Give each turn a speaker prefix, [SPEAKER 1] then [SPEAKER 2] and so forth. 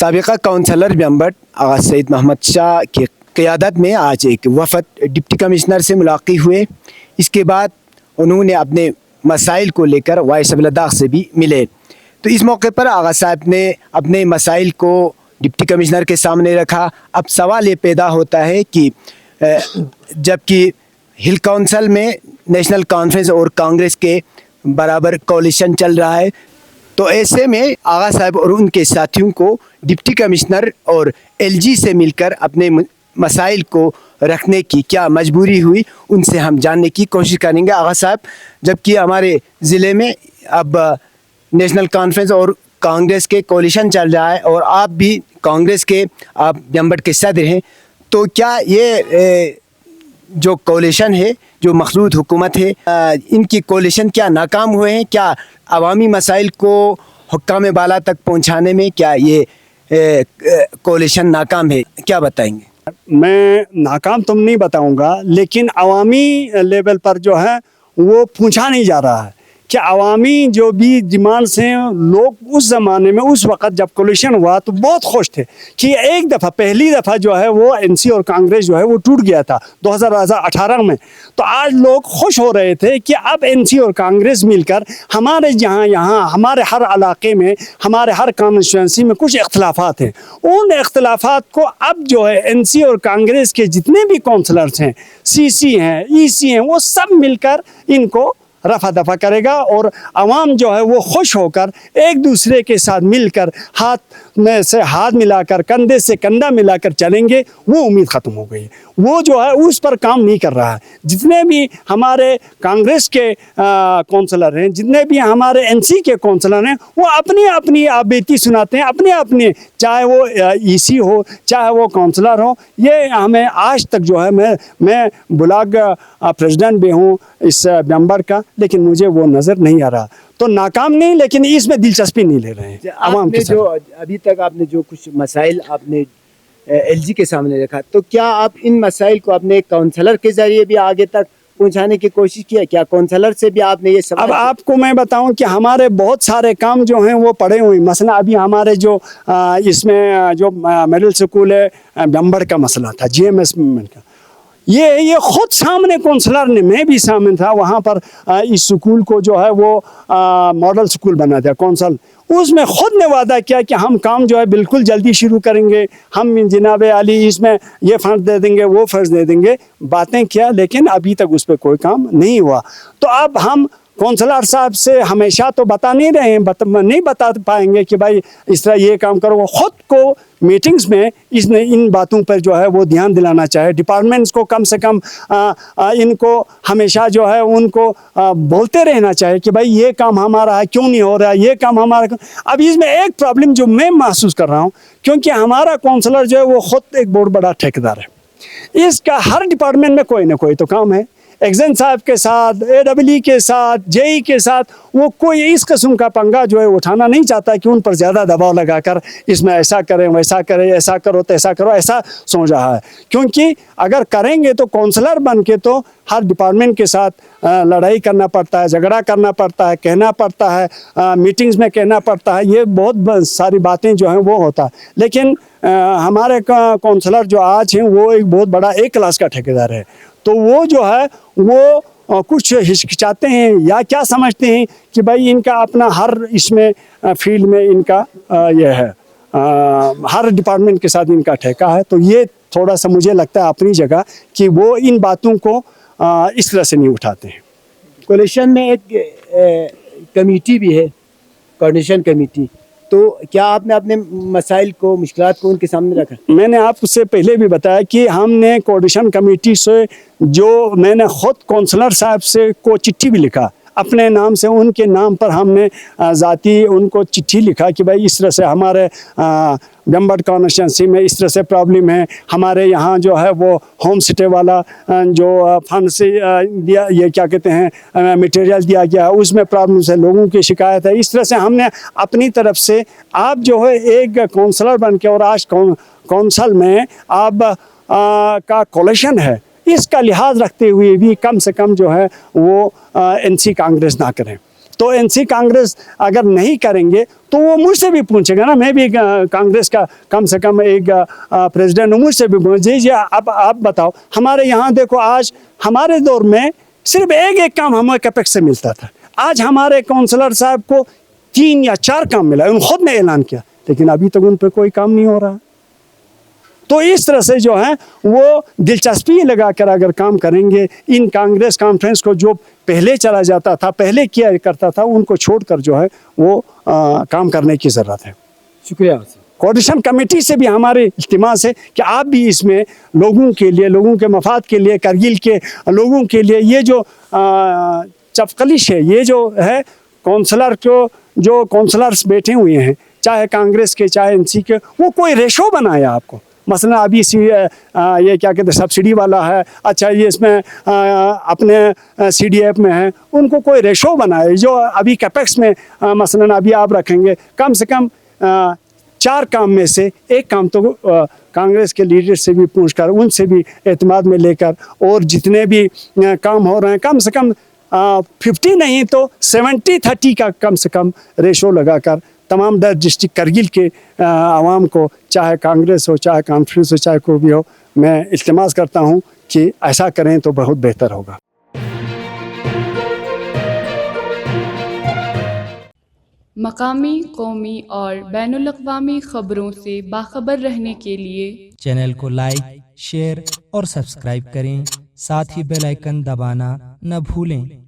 [SPEAKER 1] सबका counsellor member आगा सईद मोहम्मद शाह की क़यादत में आज एक वफ़द डिप्टी कमिश्नर से मुलाक़ात हुए। इसके बाद उन्होंने अपने मसाइल को लेकर वाइस अब्दुल्लाह से भी मिले। तो इस मौके पर आगा साहब ने अपने मसाइल को डिप्टी कमिश्नर के सामने रखा। अब सवाल ये पैदा होता है कि जबकि हिल काउंसिल में नेशनल कॉन्फ्रेंस और कांग्रेस के बराबर कोalition चल रहा है, तो ऐसे में आगा साहब और उनके साथियों को डिप्टी कमिश्नर और एलजी से मिलकर अपने मसाइल को रखने की क्या मजबूरी हुई, उनसे हम जानने की कोशिश करेंगे। आगा साहब, जबकि हमारे ज़िले में अब नेशनल कॉन्फ्रेंस और कांग्रेस के कोalition चल रहा है और आप भी कांग्रेस के आप मेंबर के सदर हैं, तो क्या ये जो कोalition है, जो मखलूत हुकूमत है, इनकी कोalition क्या नाकाम हुए हैं? क्या अवामी मसाइल को हुक्काम बाला तक पहुंचाने में क्या ये कोalition नाकाम है? क्या बताएंगे?
[SPEAKER 2] मैं नाकाम तो नहीं बताऊंगा, लेकिन अवामी लेवल पर जो है वो पूछा नहीं जा रहा है कि अवामी जो भी डिमांड्स हैं, लोग उस ज़माने में उस वक़्त जब कोalition हुआ तो बहुत खुश थे कि एक दफ़ा पहली दफ़ा जो है वो एनसी और कांग्रेस जो है वो टूट गया था 2018 में। तो आज लोग खुश हो रहे थे कि अब एनसी और कांग्रेस मिलकर हमारे यहाँ हमारे हर इलाके में, हमारे हर कॉन्स्टिट्यूंसी में कुछ इख्तलाफात हैं। उन इख्तलाफात को अब जो है एनसी और कांग्रेस के जितने भी काउंसलर्स हैं, सीसी हैं, ईसी हैं, वो सब मिलकर इनको रफा दफा करेगा और आवाम जो है वो खुश होकर एक दूसरे के साथ मिलकर हाथ में से हाथ मिलाकर, कंधे से कंधा मिलाकर चलेंगे। वो उम्मीद ख़त्म हो गई। वो जो है उस पर काम नहीं कर रहा है। जितने भी हमारे कांग्रेस के काउंसलर हैं, जितने भी हमारे एनसी के काउंसलर हैं, वो अपनी अपनी बेटी सुनाते हैं, अपने अपने, चाहे वो ईसी हो, चाहे वो काउंसलर हो। ये हमें आज तक जो है, मैं ब्लॉक प्रेसिडेंट भी हूँ इस मेंबर का, लेकिन मुझे वो नज़र नहीं आ रहा। तो नाकाम नहीं, लेकिन इसमें दिलचस्पी नहीं ले रहे हैं आवाम के साथ।
[SPEAKER 1] जो अभी तक आपने जो कुछ मसाइल आपने एलजी के सामने रखा, तो क्या आप इन मसाइल को अपने काउंसलर के ज़रिए भी आगे तक पहुंचाने की कोशिश किया? क्या काउंसलर से भी आपने ये सब?
[SPEAKER 2] अब आपको मैं बताऊं कि हमारे बहुत सारे काम जो हैं वो पड़े हुए। मसला अभी हमारे जो इसमें जो मिडिल स्कूल है, मेंबर का मसला था, जीएमएस का, ये खुद सामने काउंसलर ने, मैं भी सामने था वहाँ पर, इस स्कूल को जो है वो मॉडल स्कूल बना दिया काउंसिल। उसमें खुद ने वादा किया कि हम काम जो है बिल्कुल जल्दी शुरू करेंगे, हम जनाब आली इसमें ये फंड दे देंगे, वो फंड दे देंगे, बातें किया, लेकिन अभी तक उस पर कोई काम नहीं हुआ। तो अब हम काउंसलर साहब से हमेशा तो बता नहीं रहे हैं, नहीं बता पाएंगे कि भाई इस तरह ये काम करो। खुद को मीटिंग्स में इन बातों पर जो है वो ध्यान दिलाना चाहे। डिपार्टमेंट्स को कम से कम इनको हमेशा जो है उनको बोलते रहना चाहे कि भाई ये काम हमारा है, क्यों नहीं हो रहा है, ये काम हमारा। अब इसमें एक प्रॉब्लम जो मैं महसूस कर रहा हूँ, क्योंकि हमारा काउंसलर जो है वो ख़ुद एक बहुत बड़ा ठेकेदार है। इसका हर डिपार्टमेंट में कोई ना कोई तो काम है। एग्जाम साहब के साथ, AEE के साथ, जेई के साथ, वो कोई इस किस्म का पंगा जो है उठाना नहीं चाहता कि उन पर ज़्यादा दबाव लगाकर इसमें ऐसा करें, वैसा करें, ऐसा करो तो ऐसा करो, ऐसा सोच रहा है। क्योंकि अगर करेंगे तो काउंसलर बन के तो हर डिपार्टमेंट के साथ लड़ाई करना पड़ता है, झगड़ा करना पड़ता है, कहना पड़ता है, मीटिंग्स में कहना पड़ता है, ये बहुत सारी बातें जो हैं वो होता है। लेकिन हमारे काउंसलर जो आज हैं वो एक बहुत बड़ा एक क्लास का ठेकेदार है। तो वो जो है वो कुछ हिचकिचाते हैं या क्या समझते हैं कि भाई इनका अपना हर इसमें फील्ड में इनका ये है, हर डिपार्टमेंट के साथ इनका ठेका है। तो ये थोड़ा सा मुझे लगता है अपनी जगह कि वो इन बातों को इस तरह से नहीं उठाते हैं।
[SPEAKER 1] कोalition में एक कमेटी भी है, कोऑर्डिनेशन कमेटी, तो क्या आपने अपने मसाइल को, मुश्किलात को उनके सामने रखा?
[SPEAKER 2] मैंने आपसे पहले भी बताया कि हमने कोऑर्डिनेशन कमेटी से, जो मैंने ख़ुद काउंसलर साहब से को चिट्ठी भी लिखा अपने नाम से, उनके नाम पर हमने ज़ाती उनको चिट्ठी लिखा कि भाई इस तरह से हमारे मेंबर कॉन्स्टिट्यूंसी में इस तरह से प्रॉब्लम है, हमारे यहाँ जो है वो होम स्टे वाला जो फंड से दिया, ये क्या कहते हैं, मटेरियल दिया गया, उसमें प्रॉब्लम से लोगों की शिकायत है। इस तरह से हमने अपनी तरफ से, आप जो है एक काउंसलर बन के और आज काउंसिल में आप का कोalition है, इसका लिहाज रखते हुए भी कम से कम जो है वो एनसी कांग्रेस ना करें। तो एनसी कांग्रेस अगर नहीं करेंगे तो वो मुझसे भी पूछेगा ना, मैं भी कांग्रेस का कम से कम एक प्रेसिडेंट हूँ, मुझसे भी पूछे अब आप बताओ। हमारे यहाँ देखो, आज हमारे दौर में सिर्फ एक काम हमें कैपेक्स से मिलता था, आज हमारे काउंसलर साहब को 3 या 4 काम मिला, उन्होंने खुद ने ऐलान किया, लेकिन अभी तक उन पर कोई काम नहीं हो रहा। तो इस तरह से जो है वो दिलचस्पी लगाकर अगर काम करेंगे, इन कांग्रेस कॉन्फ्रेंस को जो पहले चला जाता था, पहले किया करता था, उनको छोड़कर जो है वो काम करने की ज़रूरत है।
[SPEAKER 1] शुक्रिया आपसे।
[SPEAKER 2] कोऑर्डिनेशन कमेटी से भी हमारी इल्तिमास है कि आप भी इसमें लोगों के लिए, लोगों के मफाद के लिए, करगिल के लोगों के लिए ये जो चपकलिश है, ये जो है काउंसलर को, जो काउंसलर्स बैठे हुए हैं, चाहे कांग्रेस के चाहे एनसी के, वो कोई रेशो बनाया आपको। मसलन अभी ये क्या कहते हैं सब्सिडी वाला है, अच्छा ये इसमें अपने CDF में है, उनको कोई रेशो बनाए। जो अभी कैपेक्स में मसलन अभी आप रखेंगे, कम से कम 4 काम में से 1 काम तो कांग्रेस के लीडर से भी पूछकर, उनसे भी एतमाद में लेकर, और जितने भी काम हो रहे हैं कम से कम 50 नहीं तो 70-30 का कम से कम रेशो लगाकर तमाम 10 डिस्ट्रिक्ट करगिल के आवाम को, चाहे कांग्रेस हो, चाहे कॉन्फ्रेंस हो, चाहे कोई भी हो, मैं इल्तिमास करता हूँ कि ऐसा करें तो बहुत बेहतर होगा।
[SPEAKER 3] मकामी, कौमी और बैनुल-अक़वामी ख़बरों से बाखबर रहने के लिए
[SPEAKER 4] चैनल को लाइक, शेयर और सब्सक्राइब करें, साथ ही बेल आइकन दबाना न भूलें।